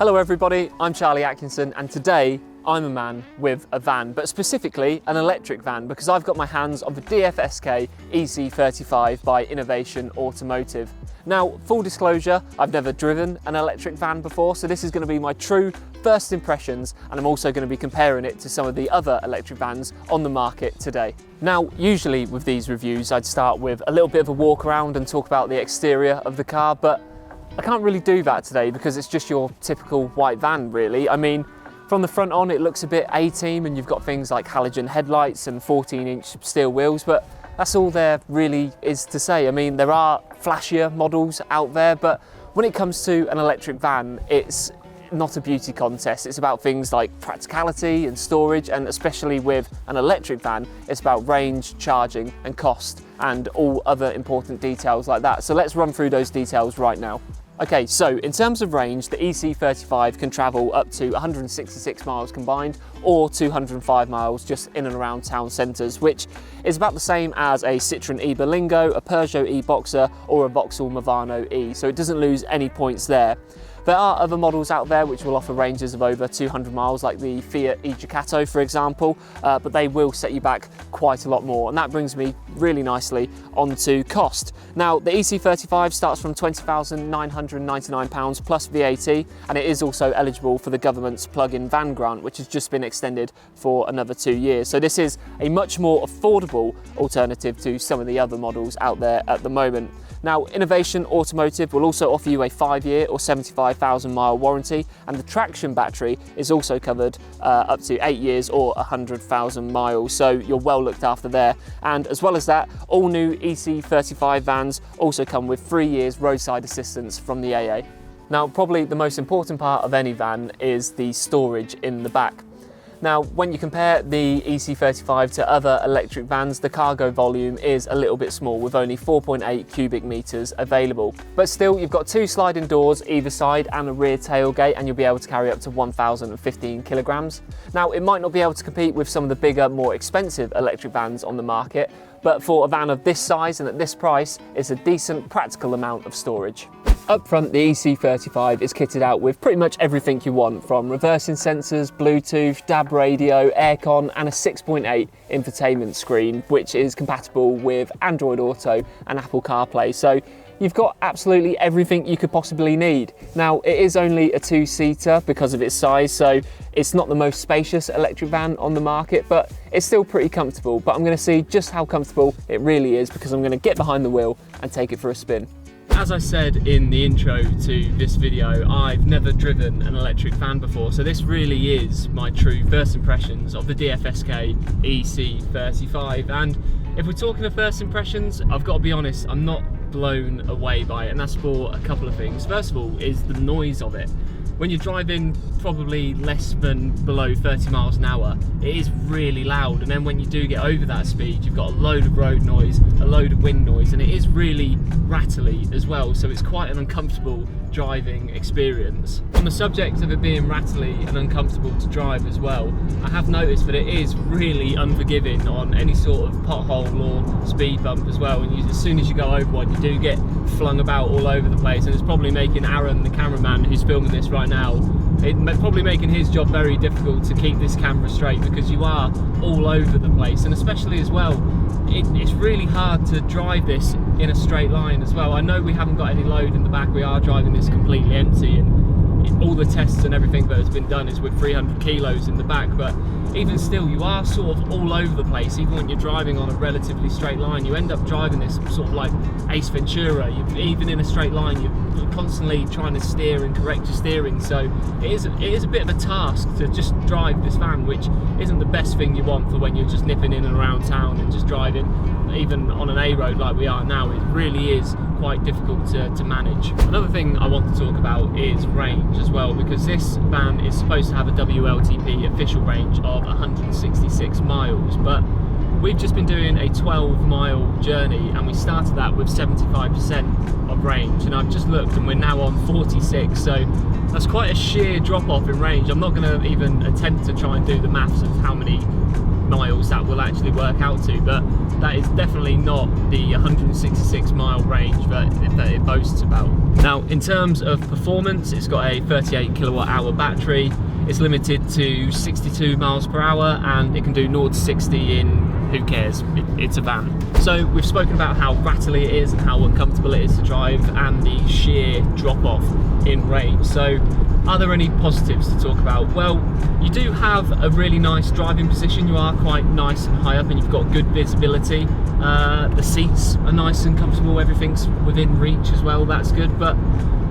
Hello everybody, I'm Charlie Atkinson and today I'm a man with a van, but specifically an electric van because I've got my hands on the DFSK EC35 by Innovation Automotive. Now, full disclosure, I've never driven an electric van before, so this is going to be my true first impressions, and I'm also going to be comparing it to some of the other electric vans on the market today. Now, usually with these reviews, I'd start with a little bit of a walk around and talk about the exterior of the car, but I can't really do that today because it's just your typical white van, really. I mean, from the front on, it looks a bit A-team and you've got things like halogen headlights and 14-inch steel wheels, but that's all there really is to say. I mean, there are flashier models out there, but when it comes to an electric van, it's not a beauty contest. It's about things like practicality and storage, and especially with an electric van, it's about range, charging and cost and all other important details like that. So let's run through those details right now. Okay, so in terms of range, the EC35 can travel up to 166 miles combined or 205 miles just in and around town centres, which is about the same as a Citroën e-Berlingo, a Peugeot e-Boxer or a Vauxhall Movano E, so it doesn't lose any points there. There are other models out there which will offer ranges of over 200 miles, like the Fiat e-Ducato, for example, but they will set you back quite a lot more. And that brings me really nicely onto cost. Now, the EC35 starts from £20,999 plus VAT, and it is also eligible for the government's plug-in van grant, which has just been extended for another 2 years. So this is a much more affordable alternative to some of the other models out there at the moment. Now, Innovation Automotive will also offer you a 5-year or 75,000 mile warranty, and the traction battery is also covered up to 8 years or 100,000 miles, so you're well looked after there. And as well as that, all new EC35 vans also come with 3 years roadside assistance from the AA. Now, probably the most important part of any van is the storage in the back. Now, when you compare the EC35 to other electric vans, the cargo volume is a little bit small with only 4.8 cubic metres available. But still, you've got 2 sliding doors either side and a rear tailgate, and you'll be able to carry up to 1,015 kilograms. Now, it might not be able to compete with some of the bigger, more expensive electric vans on the market, but for a van of this size and at this price, it's a decent, practical amount of storage. Up front, the EC35 is kitted out with pretty much everything you want, from reversing sensors, Bluetooth, DAB radio, aircon and a 6.8 infotainment screen, which is compatible with Android Auto and Apple CarPlay. So you've got absolutely everything you could possibly need. Now, it is only a 2-seater because of its size, so it's not the most spacious electric van on the market, but it's still pretty comfortable. But I'm going to see just how comfortable it really is because I'm going to get behind the wheel and take it for a spin. As I said in the intro to this video, I've never driven an electric van before, so this really is my true first impressions of the DFSK EC35. And if we're talking of first impressions, I've got to be honest, I'm not blown away by it, and that's for a couple of things. First of all is the noise of it. When you're driving probably less than below 30 miles an hour, it is really loud, and then when you do get over that speed, you've got a load of road noise, a load of wind noise, and it is really rattly as well, so it's quite an uncomfortable driving experience. On the subject of it being rattly and uncomfortable to drive as well, I have noticed that it is really unforgiving on any sort of pothole or speed bump as well, and as soon as you go over one, you do get flung about all over the place, and it's probably making Aaron, the cameraman who's filming this right now, probably making his job very difficult to keep this camera straight because you are all over the place, and especially as well, it's really hard to drive this in a straight line as well. I know we haven't got any load in the back, we are driving this completely empty, and all the tests and everything that has been done is with 300 kilos in the back, but even still you are sort of all over the place. Even when you're driving on a relatively straight line, you end up driving this sort of like Ace Ventura. Even in a straight line, you're constantly trying to steer and correct your steering, so it is a bit of a task to just drive this van, which isn't the best thing you want for when you're just nipping in and around town and just driving. Even on an A road like we are now, it really is quite difficult to manage. Another thing I want to talk about is range as well, because this van is supposed to have a WLTP official range of 166 miles, but we've just been doing a 12-mile journey and we started that with 75% of range, and I've just looked and we're now on 46, so that's quite a sheer drop off in range. I'm not going to even attempt to try and do the maths of how many miles that will actually work out to, but that is definitely not the 166 mile range that it boasts about. Now, in terms of performance, it's got a 38 kilowatt hour battery. It's limited to 62 miles per hour, and it can do 0 to 60 in, who cares, it's a van. So we've spoken about how rattly it is and how uncomfortable it is to drive, and the sheer drop off in range. So are there any positives to talk about? Well, you do have a really nice driving position. You are quite nice and high up, and you've got good visibility. The seats are nice and comfortable, everything's within reach as well, that's good. But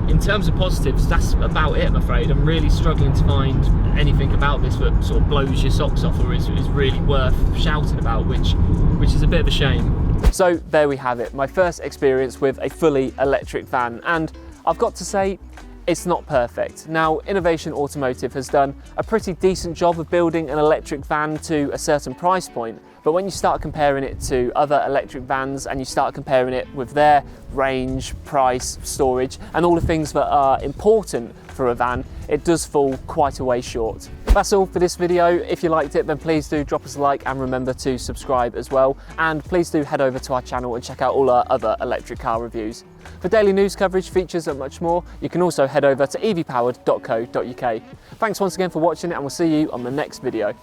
in terms of positives, that's about it, I'm afraid. I'm really struggling to find anything about this that sort of blows your socks off or is really worth shouting about, which is a bit of a shame. So there we have it, my first experience with a fully electric van, and I've got to say, it's not perfect. Now, Innovation Automotive has done a pretty decent job of building an electric van to a certain price point, but when you start comparing it to other electric vans and you start comparing it with their range, price, storage, and all the things that are important for a van, it does fall quite a way short. That's all for this video. If you liked it, then please do drop us a like and remember to subscribe as well. And please do head over to our channel and check out all our other electric car reviews. For daily news coverage, features and much more, you can also head over to evpowered.co.uk. Thanks once again for watching, and we'll see you on the next video.